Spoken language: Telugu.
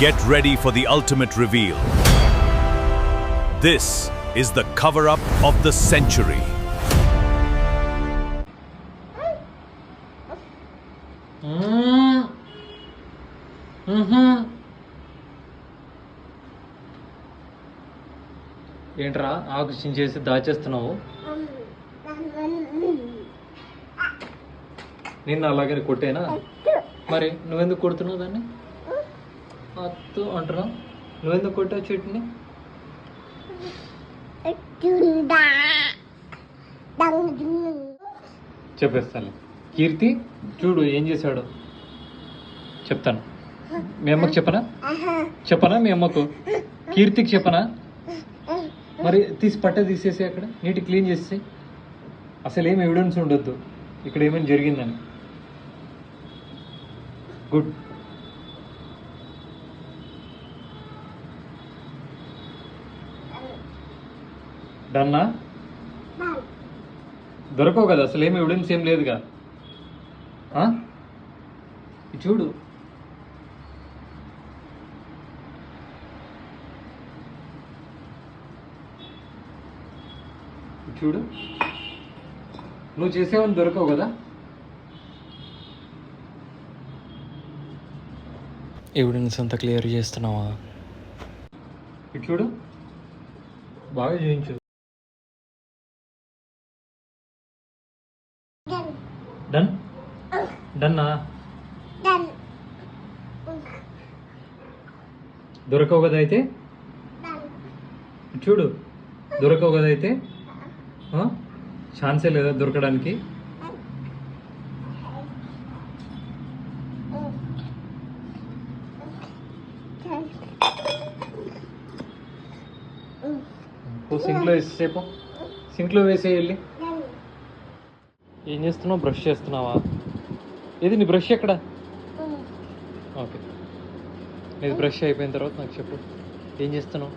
Get ready for the ultimate reveal. This is the cover-up of the century. ఏంట్రా ఆకు చించేసి దాచేస్తున్నావు? నిన్న అలాగే కొట్టేనా? మరి నువ్వెందుకు కొడుతున్నావు దాన్ని? అత్తు అంటున్నావు, నువ్వెందుకు కొట్టావు చెట్టుని? చెప్పేస్తాను. కీర్తి చూడు ఏం చేశాడు చెప్తాను. మీ అమ్మకు చెప్పనా మీ అమ్మకు? కీర్తికి చెప్పనా? మరి పట్ట తీసేసి అక్కడ నీటి క్లీన్ చేసి, అసలు ఏం ఎవిడెన్స్ ఉండొద్దు ఇక్కడ ఏమైనా జరిగిందని. గుడ్. డన్నా? దొరకవు కదా, అసలు ఏమి ఎవిడెన్స్ ఏం లేదుగా. చూడు చూడు, నువ్వు చేసేవని దొరకవు కదా. ఎవిడెన్స్ అంతా క్లియర్ చేస్తున్నావా? ఇటు చూడు, బాగా చేయించు. డన్ డన్నా? దొరకవు కదా అయితే? చూడు, దొరకవు కదా అయితే? ఛాన్సే లేదా దొరకడానికి? సింక్లో వేసేసేపు, సింక్లో వేసే వెళ్ళి. ఏం చేస్తున్నావు? బ్రష్ చేస్తున్నావా? ఏది నీ బ్రష్ ఎక్కడ? ఓకే, నీది బ్రష్ అయిపోయిన తర్వాత నాకు చెప్పు, ఏం చేస్తున్నావు?